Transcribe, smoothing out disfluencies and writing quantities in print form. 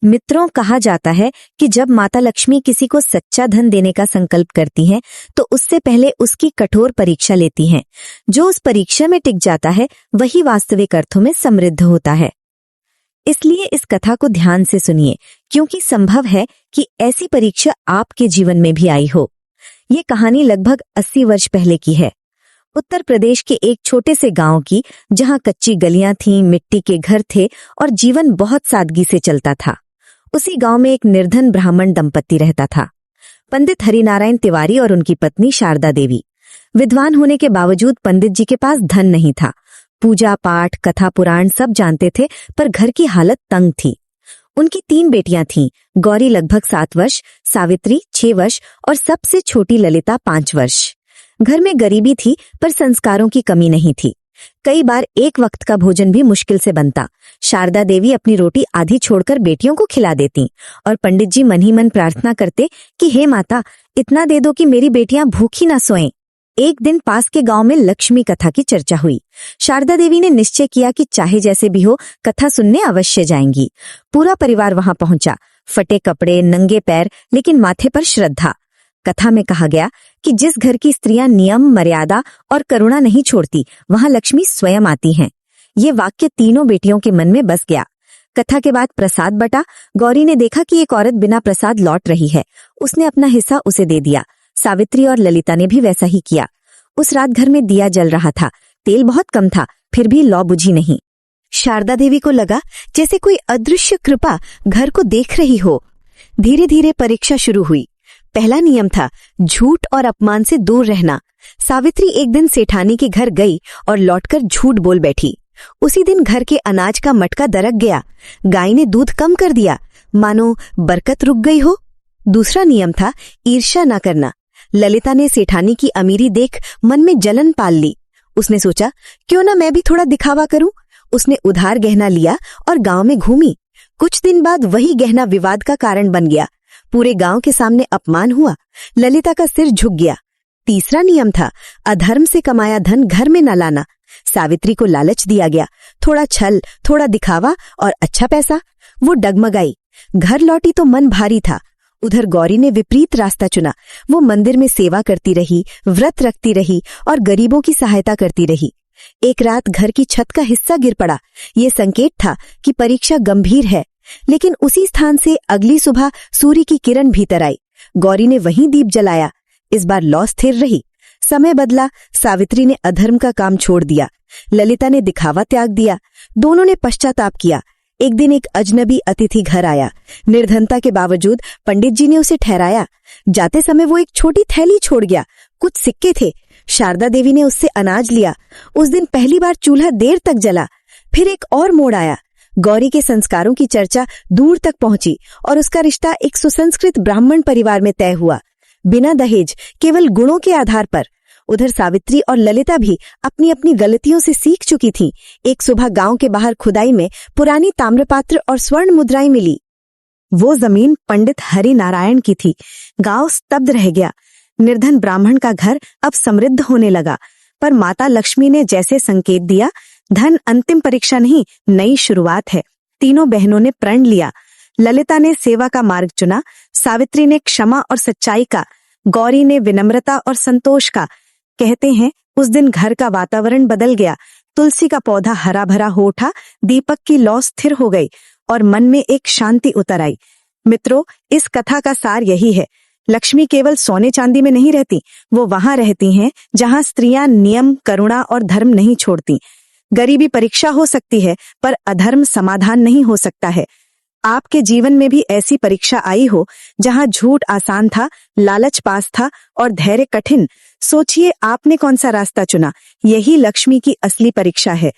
मित्रों, कहा जाता है कि जब माता लक्ष्मी किसी को सच्चा धन देने का संकल्प करती हैं, तो उससे पहले उसकी कठोर परीक्षा लेती हैं। जो उस परीक्षा में टिक जाता है वही वास्तविक अर्थों में समृद्ध होता है। इसलिए इस कथा को ध्यान से सुनिए, क्योंकि संभव है कि ऐसी परीक्षा आपके जीवन में भी आई हो। ये कहानी लगभग 80 वर्ष पहले की है। उत्तर प्रदेश के एक छोटे से गांव की, जहां कच्ची गलियां थीं, मिट्टी के घर थे और जीवन बहुत सादगी से चलता था। उसी गांव में एक निर्धन ब्राह्मण दंपत्ति रहता था, पंडित हरिनारायण तिवारी और उनकी पत्नी शारदा देवी। विद्वान होने के बावजूद पंडित जी के पास धन नहीं था। पूजा पाठ, कथा पुराण सब जानते थे, पर घर की हालत तंग थी। उनकी 3 बेटियां थीं, गौरी लगभग 7 वर्ष, सावित्री 6 वर्ष और सबसे छोटी ललिता 5 वर्ष। घर में गरीबी थी, पर संस्कारों की कमी नहीं थी। कई बार एक वक्त का भोजन भी मुश्किल से बनता। शारदा देवी अपनी रोटी आधी छोड़कर बेटियों को खिला देती और पंडित जी मन ही मन प्रार्थना करते कि हे माता, इतना दे दो कि मेरी बेटियां भूखी ना सोएं। एक दिन पास के गांव में लक्ष्मी कथा की चर्चा हुई। शारदा देवी ने निश्चय किया कि चाहे जैसे भी हो, कथा सुनने अवश्य जाएंगी। पूरा परिवार वहां पहुंचा, फटे कपड़े, नंगे पैर, लेकिन माथे पर श्रद्धा। कथा में कहा गया कि जिस घर की स्त्रियां नियम, मर्यादा और करुणा नहीं छोड़ती, वहां लक्ष्मी स्वयं आती हैं। ये वाक्य तीनों बेटियों के मन में बस गया। कथा के बाद प्रसाद बटा। गौरी ने देखा कि एक औरत बिना प्रसाद लौट रही है। उसने अपना हिस्सा उसे दे दिया। सावित्री और ललिता ने भी वैसा ही किया। उस रात घर में दिया जल रहा था। तेल बहुत कम था, फिर भी लौ बुझी नहीं। शारदा देवी को लगा जैसे कोई अदृश्य कृपा घर को देख रही हो। धीरे धीरे परीक्षा शुरू हुई। पहला नियम था झूठ और अपमान से दूर रहना। सावित्री एक दिन सेठानी के घर गई और लौटकर झूठ बोल बैठी। उसी दिन घर के अनाज का मटका दरक गया। गाय ने दूध कम कर दिया, मानो बरकत रुक गई हो। दूसरा नियम था ईर्ष्या न करना। ललिता ने सेठानी की अमीरी देख मन में जलन पाल ली। उसने सोचा, क्यों ना मैं भी थोड़ा दिखावा करूं। उसने उधार गहना लिया और गांव में घूमी। कुछ दिन बाद वही गहना विवाद का कारण बन गया। पूरे गांव के सामने अपमान हुआ। ललिता का सिर झुक गया। तीसरा नियम था अधर्म से कमाया धन घर में न लाना। सावित्री को लालच दिया गया, थोड़ा छल, थोड़ा दिखावा और अच्छा पैसा। वो डगमगाई। घर लौटी तो मन भारी था। उधर गौरी ने विपरीत रास्ता चुना। वो मंदिर में सेवा करती रही, व्रत रखती रही और गरीबों की सहायता करती रही। एक रात घर की छत का हिस्सा गिर पड़ा। ये संकेत था कि परीक्षा गंभीर है। लेकिन उसी स्थान से अगली सुबह सूर्य की किरण भीतर आई। गौरी ने वहीं दीप जलाया। इस बार लौ स्थिर रही। समय बदला। सावित्री ने अधर्म का काम छोड़ दिया। ललिता ने दिखावा त्याग दिया। दोनों ने पश्चाताप किया। एक दिन एक अजनबी अतिथि घर आया। निर्धनता के बावजूद पंडित जी ने उसे ठहराया। जाते समय वो एक छोटी थैली छोड़ गया। कुछ सिक्के थे। शारदा देवी ने उससे अनाज लिया। उस दिन पहली बार चूल्हा देर तक जला। फिर एक और मोड़ आया। गौरी के संस्कारों की चर्चा दूर तक पहुंची और उसका रिश्ता एक सुसंस्कृत ब्राह्मण परिवार में तय हुआ, बिना दहेज, केवल गुणों के आधार पर। उधर सावित्री और ललिता भी अपनी अपनी गलतियों से सीख चुकी थीं। एक सुबह गांव के बाहर खुदाई में पुरानी ताम्रपात्र और स्वर्ण मुद्राएं मिली। वो जमीन पंडित हरिनारायण की थी। गांव स्तब्ध रह गया। निर्धन ब्राह्मण का घर अब समृद्ध होने लगा। पर माता लक्ष्मी ने जैसे संकेत दिया, धन अंतिम परीक्षा नहीं, नई शुरुआत है। तीनों बहनों ने प्रण लिया। ललिता ने सेवा का मार्ग चुना, सावित्री ने क्षमा और सच्चाई का, गौरी ने विनम्रता और संतोष का। कहते हैं उस दिन घर का वातावरण बदल गया। तुलसी का पौधा हरा भरा हो उठा, दीपक की लौ स्थिर हो गई और मन में एक शांति उतर आई। मित्रों, इस कथा का सार यही है, लक्ष्मी केवल सोने चांदी में नहीं रहती, वो वहां रहती हैं जहां स्त्रियां नियम, करुणा और धर्म नहीं छोड़ती। गरीबी परीक्षा हो सकती है, पर अधर्म समाधान नहीं हो सकता है। आपके जीवन में भी ऐसी परीक्षा आई हो जहां झूठ आसान था, लालच पास था और धैर्य कठिन। सोचिए आपने कौन सा रास्ता चुना। यही लक्ष्मी की असली परीक्षा है।